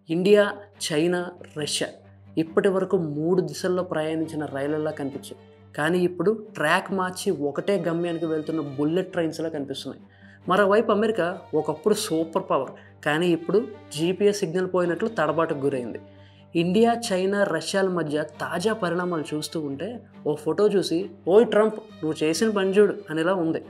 India, China, Russia ఇప్పటి వరకు 3 దిశల్లో ప్రయాణించిన రైళ్లలా కనిపించాయి. కానీ ఇప్పుడు ట్రాక్ మార్చి ఒకటే గమ్యానికి వెళ్తున్న బుల్లెట్ ట్రైన్స్‌లా కనిపిస్తున్నాయి. మరోవైపు అమెరికా ఒకప్పుడు సూపర్ పవర్, కానీ ఇప్పుడు జీపీఎస్ సిగ్నల్ పోయినట్లు తడబాటుకు గురైంది. ఇండియా, చైనా, రష్యాల మధ్య తాజా పరిణామాలు చూస్తూ ఉంటే ఓ ఫోటో చూసి ఓయ్ ట్రంప్ నువ్వు చేసిన పని చూడు అనేలా ఉంది.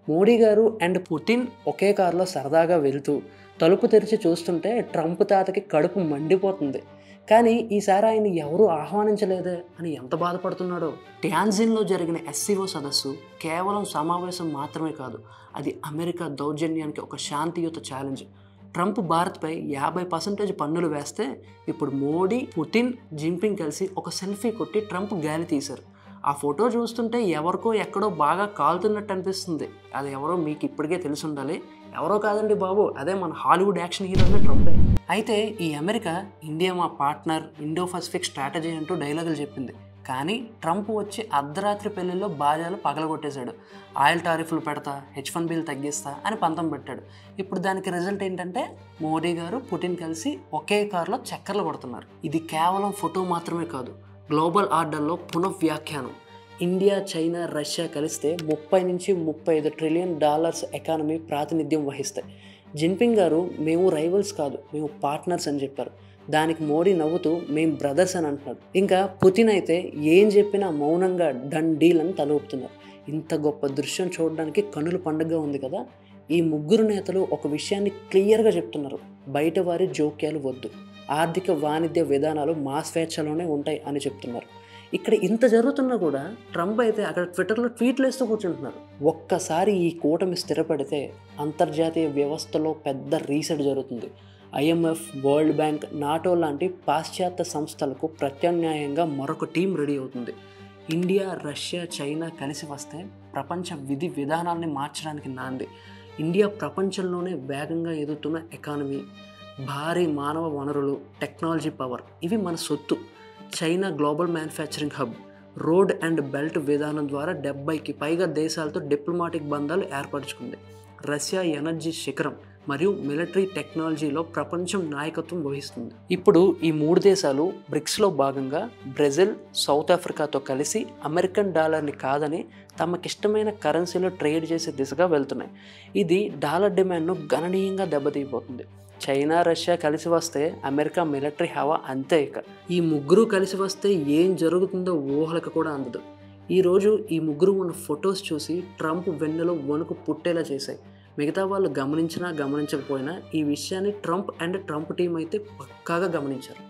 మోడీ గారు అండ్ పుతిన్ ఒకే కారులో సరదాగా వెళ్తూ తలుపు తెరిచి చూస్తుంటే ట్రంప్ తాతకి కడుపు మండిపోతుంది. కానీ ఈసారి ఆయన ఎవరూ ఆహ్వానించలేదే అని ఎంత బాధపడుతున్నాడో. ట్యాన్జిన్లో జరిగిన ఎస్సీఓ సదస్సు కేవలం సమావేశం మాత్రమే కాదు, అది అమెరికా దౌర్జన్యానికి ఒక శాంతియుత ఛాలెంజ్. ట్రంప్ భారత్పై 50% పన్నులు వేస్తే ఇప్పుడు మోడీ, పుతిన్, జిన్పింగ్ కలిసి ఒక సెల్ఫీ కొట్టి ట్రంప్ గాలి తీశారు. ఆ ఫోటో చూస్తుంటే ఎవరికో ఎక్కడో బాగా కాలుతున్నట్టు అనిపిస్తుంది. అది ఎవరో మీకు ఇప్పటికే తెలిసి ఉండాలి. ఎవరో కాదండి బాబు, అదే మన హాలీవుడ్ యాక్షన్ హీరోనే ట్రంపే. అయితే ఈ అమెరికా ఇండియా మా పార్ట్నర్, ఇండో పసిఫిక్ స్ట్రాటజీ అంటూ డైలాగులు చెప్పింది. కానీ ట్రంప్ వచ్చి అర్ధరాత్రి పెళ్లిలో బాజాలు పగలగొట్టేశాడు. ఆయిల్ టారిఫ్లు పెడతా, H1Bలు తగ్గిస్తా అని పంతం పెట్టాడు. ఇప్పుడు దానికి రిజల్ట్ ఏంటంటే మోడీ గారు, పుటిన్ కలిసి ఒకే కారులో చక్కర్లు కొడుతున్నారు. ఇది కేవలం ఫోటో మాత్రమే కాదు, గ్లోబల్ ఆర్డర్లో పునఃవ్యాఖ్యానం. ఇండియా, చైనా, రష్యా కలిస్తే 30 నుంచి 35 ట్రిలియన్ డాలర్స్ ఎకానమీ ప్రాతినిధ్యం వహిస్తాయి. జిన్పింగ్ గారు మేము రైవల్స్ కాదు, మేము పార్ట్నర్స్ అని చెప్పారు. దానికి మోడీ నవ్వుతూ మేము బ్రదర్స్ అని అంటున్నారు. ఇంకా పుతిన్ అయితే ఏం చెప్పినా మౌనంగా డన్ డీల్ అని తల ఊపుతున్నారు. ఇంత గొప్ప దృశ్యం చూడడానికి కనుల పండుగగా ఉంది కదా. ఈ ముగ్గురు నేతలు ఒక విషయాన్ని క్లియర్గా చెప్తున్నారు, బయట వారి జోక్యాలు వద్దు, ఆర్థిక వాణిజ్య విధానాలు మా స్వేచ్ఛలోనే ఉంటాయి అని చెప్తున్నారు. ఇక్కడ ఇంత జరుగుతున్నా కూడా ట్రంప్ అయితే అక్కడ ట్విట్టర్లో ట్వీట్లు వేస్తూ కూర్చుంటున్నారు. ఒక్కసారి ఈ కూటమి స్థిరపడితే అంతర్జాతీయ వ్యవస్థలో పెద్ద రీసెట్ జరుగుతుంది. IMF, వరల్డ్ బ్యాంక్, నాటో లాంటి పాశ్చాత్య సంస్థలకు ప్రత్యామ్నాయంగా మరొక టీం రెడీ అవుతుంది. ఇండియా, రష్యా, చైనా కలిసి వస్తే ప్రపంచ విధి విధానాల్ని మార్చడానికి నాంది. ఇండియా ప్రపంచంలోనే వేగంగా ఎదుగుతున్న ఎకానమీ, భారీ మానవ వనరులు, టెక్నాలజీ పవర్ ఇవి మన సొత్తు. China global manufacturing hub, road and belt విధానం ద్వారా 70కి పైగా దేశాలతో డిప్లొమాటిక్ బంధాలు ఏర్పరచుకుంది. రష్యా ఎనర్జీ శిఖరం మరియు మిలిటరీ టెక్నాలజీలో ప్రపంచం నాయకత్వం వహిస్తుంది. ఇప్పుడు ఈ 3 దేశాలు బ్రిక్స్లో భాగంగా బ్రెజిల్, సౌత్ ఆఫ్రికాతో కలిసి అమెరికన్ డాలర్ని కాదని తమకిష్టమైన కరెన్సీలో ట్రేడ్ చేసే దిశగా వెళ్తున్నాయి. ఇది డాలర్ డిమాండ్ను గణనీయంగా దెబ్బతీయబోతుంది. చైనా, రష్యా కలిసి వస్తే అమెరికా మిలిటరీ హవా అంతే. ఇక ఈ ముగ్గురు కలిసి వస్తే ఏం జరుగుతుందో ఊహలకు కూడా అందదు. ఈరోజు ఈ ముగ్గురు ఉన్న ఫొటోస్ చూసి ట్రంప్ వెన్నెలో వణుకు పుట్టేలా చేశాయి. మిగతా వాళ్ళు గమనించినా గమనించకపోయినా ఈ విషయాన్ని ట్రంప్ అండ్ ట్రంప్ టీం అయితే పక్కాగా గమనించారు.